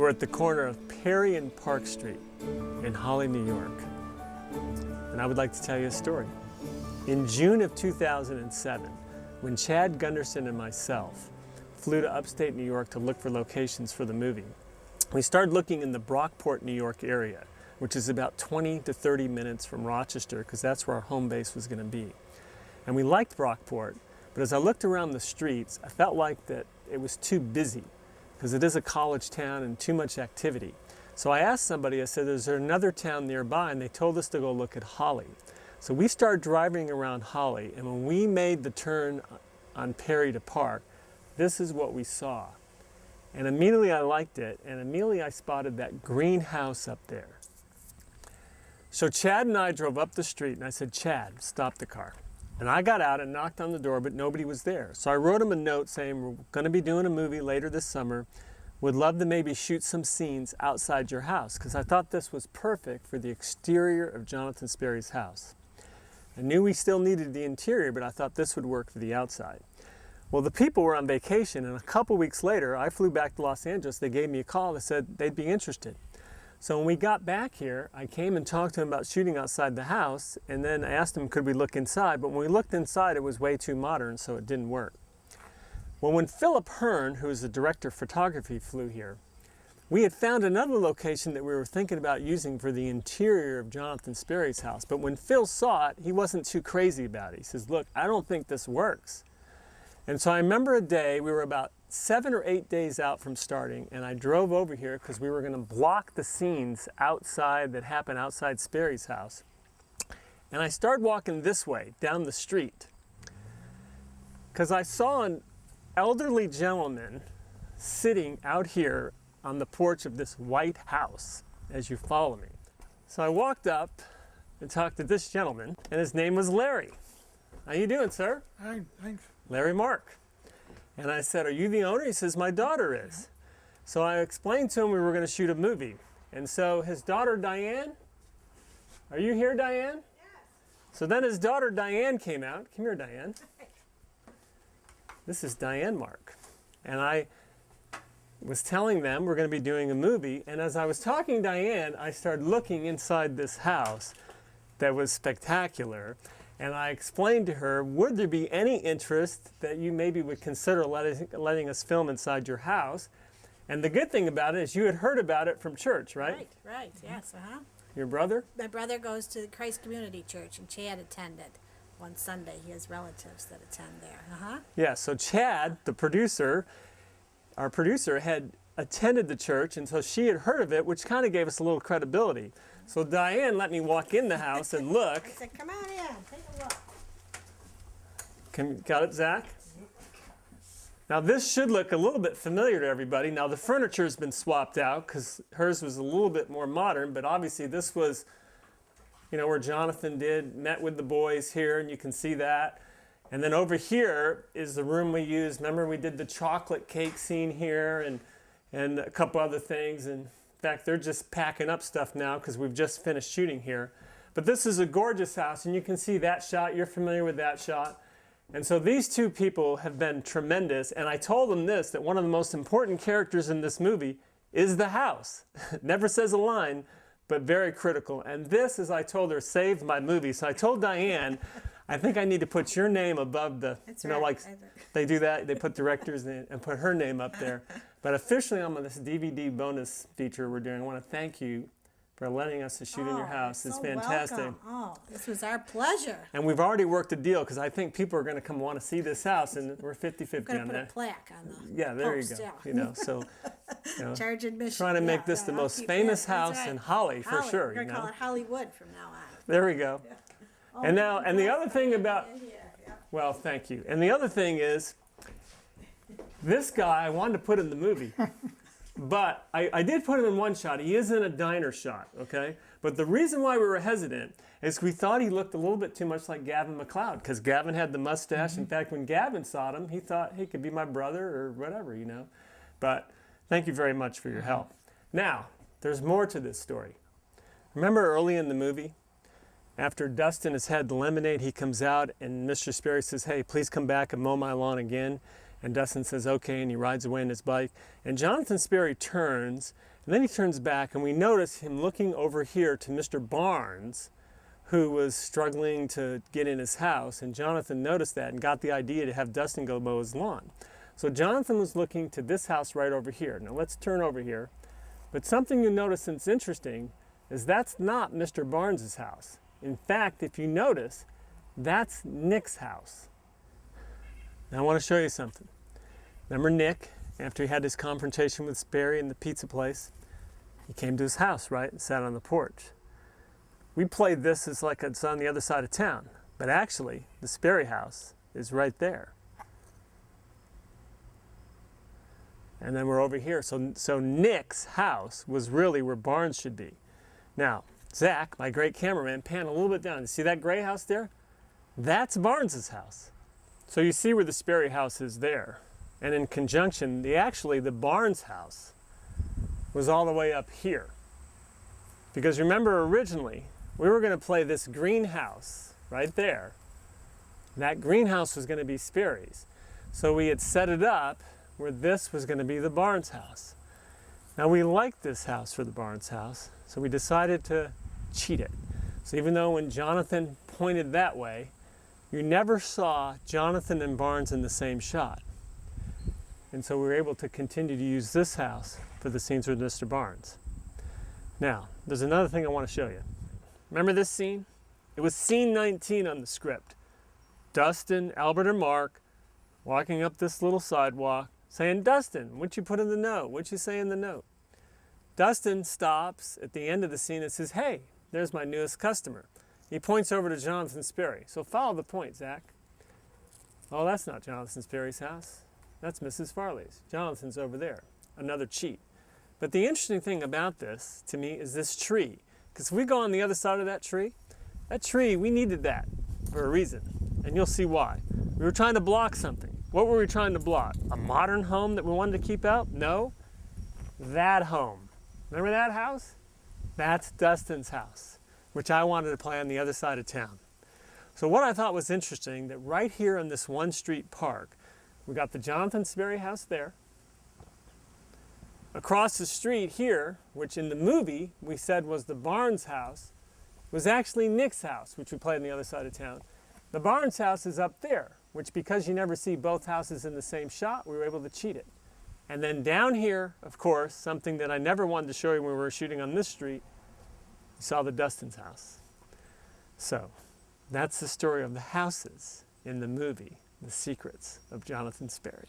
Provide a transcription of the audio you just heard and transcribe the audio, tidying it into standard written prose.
We're at the corner of Perry and Park Street in Holly, New York. And I would like to tell you a story. In June of 2007, when Chad Gunderson and myself flew to upstate New York to look for locations for the movie, we started looking in the Brockport, New York area, which is about 20 to 30 minutes from Rochester, because that's where our home base was going to be. And we liked Brockport, but as I looked around the streets, I felt like that it was too busy, because it is a college town and too much activity. So I asked somebody, I said, is there another town nearby? And they told us to go look at Holly. So we started driving around Holly, and when we made the turn on Perry to Park, this is what we saw. And immediately I liked it, and immediately I spotted that greenhouse up there. So Chad and I drove up the street, and I said, Chad, stop the car. And I got out and knocked on the door, but nobody was there. So I wrote him a note saying, we're going to be doing a movie later this summer. Would love to maybe shoot some scenes outside your house, because I thought this was perfect for the exterior of Jonathan Sperry's house. I knew we still needed the interior, but I thought this would work for the outside. Well, the people were on vacation, and a couple weeks later, I flew back to Los Angeles. They gave me a call. They said they'd be interested. So when we got back here, I came and talked to him about shooting outside the house, and then I asked him, could we look inside? But when we looked inside, it was way too modern, so it didn't work. Well, when Philip Hearn, who is the director of photography, flew here, we had found another location that we were thinking about using for the interior of Jonathan Sperry's house. But when Phil saw it, he wasn't too crazy about it. He says, look, I don't think this works. And so I remember a day, we were about 7 or 8 days out from starting, and I drove over here because we were going to block the scenes outside that happened outside Sperry's house. And I started walking this way, down the street, because I saw an elderly gentleman sitting out here on the porch of this white house as you follow me. So I walked up and talked to this gentleman, and his name was Larry. How you doing, sir? Hi, thanks. Larry Mark. And I said, are you the owner? He says, my daughter is. So I explained to him we were going to shoot a movie. And so his daughter, Diane, are you here, Diane? Yes. So then his daughter, Diane, came out. Come here, Diane. This is Diane Mark. And I was telling them we're going to be doing a movie. And as I was talking to Diane, I started looking inside this house that was spectacular. And I explained to her, would there be any interest that you maybe would consider letting us film inside your house? And the good thing about it is you had heard about it from church, right? Right, yes, Your brother? My brother goes to the Christ Community Church, and Chad attended one Sunday. He has relatives that attend there, Yeah, so Chad, the producer, our producer, had attended the church, and so she had heard of it, which kind of gave us a little credibility. So Diane let me walk in the house and look. I said, come on in, take a look. Got it, Zach? Now this should look a little bit familiar to everybody. Now the furniture has been swapped out because hers was a little bit more modern, but obviously this was, you know, where Jonathan met with the boys here, and you can see that. And then over here is the room we used. Remember we did the chocolate cake scene here and a couple other things. And in fact, they're just packing up stuff now because we've just finished shooting here. But this is a gorgeous house, and you can see that shot. You're familiar with that shot. And so these two people have been tremendous, and I told them this, that one of the most important characters in this movie is the house. Never says a line, but very critical. And this, as I told her, saved my movie. So I told Diane, I think I need to put your name above the, That's you know, right. like they do that, they put directors in and put her name up there. But officially on this DVD bonus feature we're doing, I want to thank you for letting us to shoot in your house. It's fantastic. Welcome. Oh, this was our pleasure. And we've already worked a deal because I think people are going to come want to see this house, and we're 50-50 We're going on to put a that. plaque on the Yeah, there post, you go. yeah. You know, so you know, Charge admission. trying to make Yeah, this the I'll most keep famous that. That's house right. in Holly for Holly. sure. We're going You to call know, it Hollywood from now on. there we go. Oh, And now, and the other thing about, yeah. well, thank you. And the other thing is, this guy I wanted to put in the movie, but I did put him in one shot. He is in a diner shot, okay? But the reason why we were hesitant is we thought he looked a little bit too much like Gavin MacLeod, because Gavin had the mustache. In fact, when Gavin saw him, he thought he could be my brother or whatever, you know. But thank you very much for your help. Now, there's more to this story. Remember early in the movie, after Dustin has had the lemonade, he comes out and Mr. Sperry says, hey, please come back and mow my lawn again. And Dustin says, okay, and he rides away on his bike. And Jonathan Sperry turns, and then he turns back, and we notice him looking over here to Mr. Barnes, who was struggling to get in his house. And Jonathan noticed that and got the idea to have Dustin go mow his lawn. So Jonathan was looking to this house right over here. Now let's turn over here. But something you'll notice that's interesting is that's not Mr. Barnes's house. In fact, if you notice, that's Nick's house. Now I want to show you something. Remember Nick, after he had his confrontation with Sperry in the pizza place, he came to his house, right, and sat on the porch. We played this as like it's on the other side of town, but actually the Sperry house is right there. And then we're over here. So Nick's house was really where Barnes should be. Now, Zach, my great cameraman, pan a little bit down. You see that gray house there? That's Barnes's house. So you see where the Sperry house is there. And in conjunction, the Barnes house was all the way up here. Because remember originally, we were going to play this greenhouse right there. That greenhouse was going to be Sperry's. So we had set it up where this was going to be the Barnes house. Now we liked this house for the Barnes house, so we decided to cheat it. So even though when Jonathan pointed that way, you never saw Jonathan and Barnes in the same shot. And so we were able to continue to use this house for the scenes with Mr. Barnes. Now, there's another thing I want to show you. Remember this scene? It was scene 19 on the script. Dustin, Albert, and Mark walking up this little sidewalk saying, Dustin, what'd you put in the note? What'd you say in the note? Dustin stops at the end of the scene and says, hey, there's my newest customer. He points over to Jonathan Sperry. So follow the point, Zach. Oh, that's not Jonathan Sperry's house. That's Mrs. Farley's. Jonathan's over there. Another cheat. But the interesting thing about this, to me, is this tree. Because if we go on the other side of that tree, we needed that for a reason. And you'll see why. We were trying to block something. What were we trying to block? A modern home that we wanted to keep out? No. That home. Remember that house? That's Dustin's house, which I wanted to play on the other side of town. So what I thought was interesting, that right here in this one street park, we got the Jonathan Sperry house there. Across the street here, which in the movie we said was the Barnes house, was actually Nick's house, which we played on the other side of town. The Barnes house is up there, which because you never see both houses in the same shot, we were able to cheat it. And then down here, of course, something that I never wanted to show you when we were shooting on this street, you saw the Dustin's house. So that's the story of the houses in the movie, The Secrets of Jonathan Sperry.